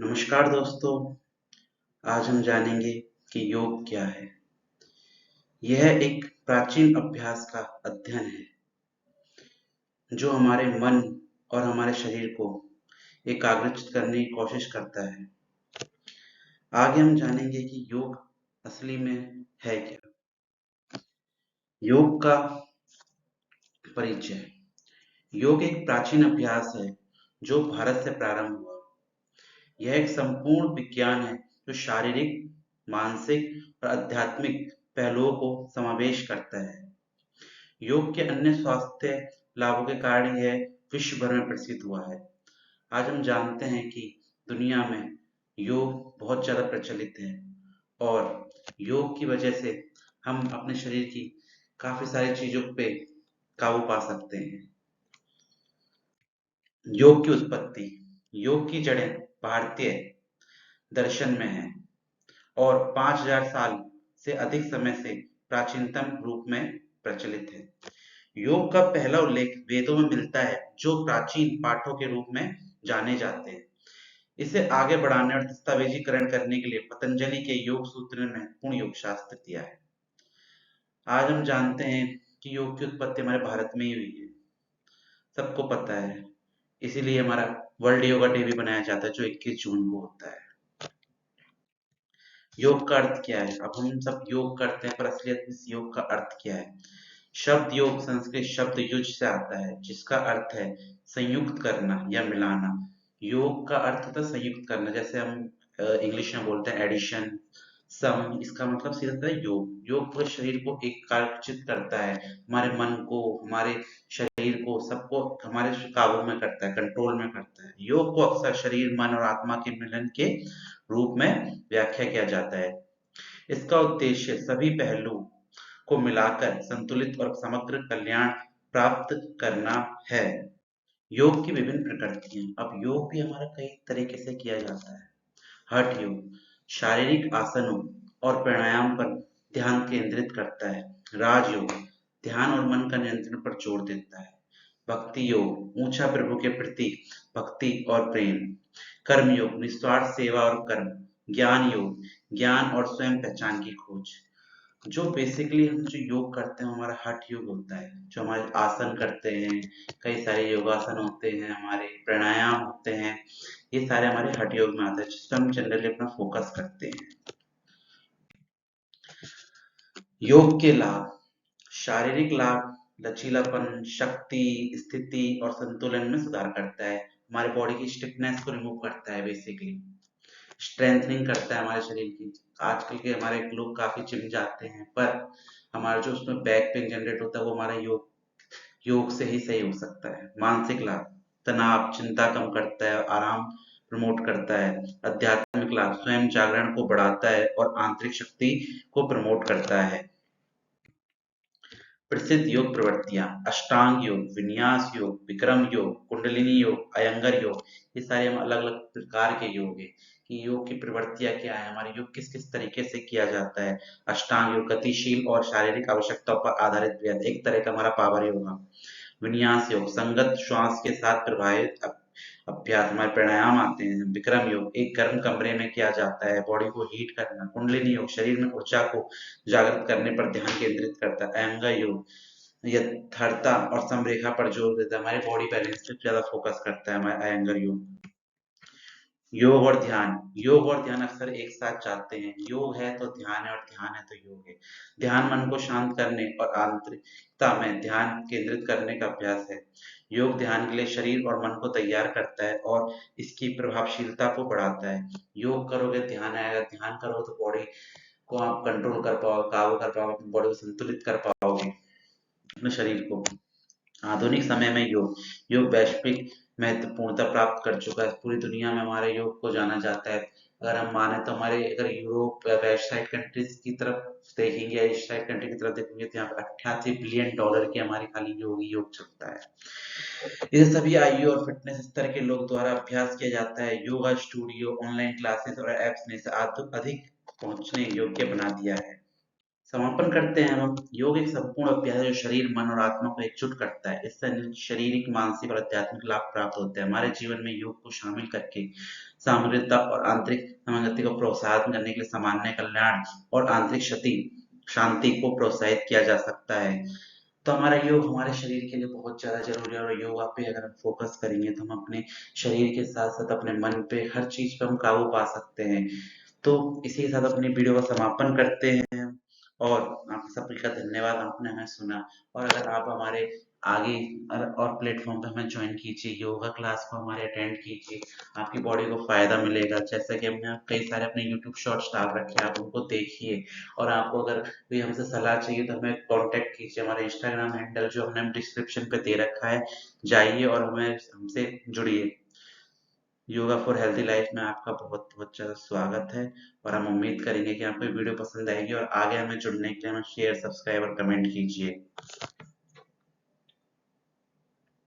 नमस्कार दोस्तों, आज हम जानेंगे कि योग क्या है। यह एक प्राचीन अभ्यास का अध्ययन है जो हमारे मन और हमारे शरीर को एकाग्रचित करने की कोशिश करता है। आगे हम जानेंगे कि योग असली में है क्या। योग का परिचय। योग एक प्राचीन अभ्यास है जो भारत से प्रारंभ हुआ। यह एक संपूर्ण विज्ञान है जो शारीरिक, मानसिक और आध्यात्मिक पहलुओं को समावेश करता है। योग के अन्य स्वास्थ्य लाभों के कारण यह विश्व भर में प्रसिद्ध हुआ है। आज हम जानते हैं कि दुनिया में योग बहुत ज़्यादा प्रचलित है और योग की वजह से हम अपने शरीर की काफ़ी सारी चीज़ों पे काबू पा सकते हैं। योग की उत्पत्ति। योग की जड़ें भारतीय दर्शन में हैं और 5000 साल से अधिक समय से प्राचीनतम रूप में प्रचलित है। योग का पहला उल्लेख वेदों में मिलता है जो प्राचीन पाठों के रूप में जाने जाते हैं। इसे आगे बढ़ाने और दस्तावेजीकरण करने के लिए पतंजलि के योग सूत्र ने महत्वपूर्ण योग शास्त्र दिया है। आज हम जानते हैं कि योग की उत्पत्ति हमारे भारत में ही हुई है, सबको पता है। इसीलिए हमारा वर्ल्ड योगा डे भी बनाया जाता है जो 21 जून को होता है। योग का अर्थ क्या है? अब हम सब योग करते हैं पर असलियत में इस योग का अर्थ क्या है? शब्द योग संस्कृत शब्द युज से आता है जिसका अर्थ है संयुक्त करना या मिलाना। योग का अर्थ होता है संयुक्त करना, जैसे हम इंग्लिश में बोलते हैं एडिशन, सम। इसका मतलब सीधा होता है योग। योग पूरे शरीर को एकाग्रचित करता है, हमारे मन को, हमारे शरीर को, सबको हमारे काबू में करता है, कंट्रोल में करता है। योग को अक्सर शरीर, मन और आत्मा के मिलन के रूप में व्याख्या किया जाता है। इसका उद्देश्य सभी पहलू को मिलाकर संतुलित और समग्र कल्याण प्राप्त करना है। योग की विभिन्न प्रकृतियां। अब योग भी हमारा कई तरीके से किया जाता है। हठ योग शारीरिक आसनों और प्राणायाम पर ध्यान केंद्रित करता है। राजयोग ध्यान और मन का नियंत्रण पर जोर देता है। भक्ति योग ऊंचा प्रभु के प्रति भक्ति और प्रेम। कर्म योग निस्वार्थ सेवा और कर्म। ज्ञान योग ज्ञान और स्वयं पहचान की खोज। जो बेसिकली हम जो योग करते हैं हमारा हठ योग होता है, जो हमारे आसन करते हैं, कई सारे योगासन होते हैं, हमारे प्राणायाम होते हैं, ये सारे हमारे हठ योग में आते हैं जिस पर हम जनरली अपना फोकस करते हैं। योग के लाभ। शारीरिक लाभ लचीलापन, शक्ति, स्थिति और संतुलन में सुधार करता है। हमारे बॉडी की स्टिफनेस को रिमूव करता है, बेसिकली स्ट्रेंथनिंग करता है हमारे शरीर की। आजकल के हमारे लोग काफी जिम जाते हैं पर हमारा जो उसमें बैक पेन जनरेट होता है वो हमारा योग से ही सही हो सकता है। मानसिक लाभ तनाव चिंता कम करता है, आराम प्रमोट करता है। आध्यात्मिक लाभ स्वयं जागरण को बढ़ाता है और आंतरिक शक्ति को प्रमोट करता है। प्रसिद्ध योग प्रवृत्तियां अष्टांग योग, विन्यास योग, विक्रम योग, कुंडलिनी योग, अयंगर योग। ये सारे हम अलग अलग प्रकार के योग है कि योग की प्रवृत्तियां क्या है, हमारे योग किस किस तरीके से किया जाता है। अष्टांग योग गतिशील और शारीरिक आवश्यकताओं पर आधारित व्यायाम, एक तरह का हमारा पावर योगा। विन्यास योग संगत श्वास के साथ प्रभावित अभ्यास, हमारे प्राणायाम आते हैं। विक्रम योग एक गर्म कमरे में किया जाता है, बॉडी को हीट करना। कुंडलिनी योग शरीर में ऊर्जा को जागृत करने पर ध्यान केंद्रित करता है। अयंगा योग यथार्थता और समरेखा पर जोर देता है, हमारे बॉडी बैलेंस पे ज्यादा फोकस करता है हमारा अयंगर योग। योग और ध्यान अक्सर एक साथ जाते हैं। योग है तो ध्यान है और ध्यान है तो योग है। ध्यान मन को शांत करने और आंतरिकता में ध्यान केंद्रित करने का अभ्यास है। योग ध्यान के लिए शरीर और मन को तैयार करता है और इसकी प्रभावशीलता को बढ़ाता है। योग करोगे ध्यान आएगा, ध्यान करोगे तो बॉडी को आप कंट्रोल कर पाओगे, काबू कर पाओगे, अपनी बॉडी को संतुलित कर पाओगे, अपने शरीर को। आधुनिक समय में योग वैश्विक महत्वपूर्णता प्राप्त कर चुका है। पूरी दुनिया में हमारे योग को जाना जाता है। अगर हम माने तो हमारे अगर यूरोप या वेस्ट साइड कंट्रीज की तरफ देखेंगे या ईस्ट साइड कंट्री की तरफ देखेंगे तो यहाँ पर 88 बिलियन डॉलर की हमारी खाली योग चलता है। ये सभी आयु और फिटनेस स्तर के लोग द्वारा अभ्यास किया जाता है। योगा स्टूडियो, ऑनलाइन क्लासेस और एप्स ने इसे अधिक पहुंचने योग्य बना दिया है। समापन करते हैं हम। योग एक संपूर्ण अभ्यास है जो शरीर, मन और आत्मा को एकजुट करता है। इससे शारीरिक, मानसिक और आध्यात्मिक लाभ प्राप्त होते हैं। हमारे जीवन में योग को शामिल करके सामग्रिकता और आंतरिक संहति को प्रोत्साहन करने के लिए सामान्य कल्याण और आंतरिक क्षति शांति को प्रोत्साहित किया जा सकता है। तो हमारा योग हमारे शरीर के लिए बहुत ज्यादा जरूरी है, और योगा पे अगर हम फोकस करेंगे तो हम अपने शरीर के साथ साथ अपने मन पे, हर चीज पे हम काबू पा सकते हैं। तो इसी के साथ अपनी वीडियो का समापन करते हैं, और आप सभी का धन्यवाद, आपने हमें सुना। और अगर आप हमारे आगे और प्लेटफॉर्म पे हमें ज्वाइन कीजिए, योगा क्लास को हमारे अटेंड कीजिए, आपकी बॉडी को फायदा मिलेगा। जैसा कि हमने कई सारे अपने यूट्यूब शॉर्ट्स डाल रखे हैं, आप उनको देखिए। और आपको अगर कोई हमसे सलाह चाहिए तो हमें कांटेक्ट कीजिए, हमारा इंस्टाग्राम हैंडल जो हमने डिस्क्रिप्शन पे दे रखा है, जाइए और हमें हमसे जुड़िए। योगा फॉर हेल्थी लाइफ में आपका बहुत बहुत ज़्यादा स्वागत है, और हम उम्मीद करेंगे कि आपको ये वीडियो पसंद आएगी, और आगे हमें जुड़ने के लिए हमें शेयर, सब्सक्राइब और कमेंट कीजिए।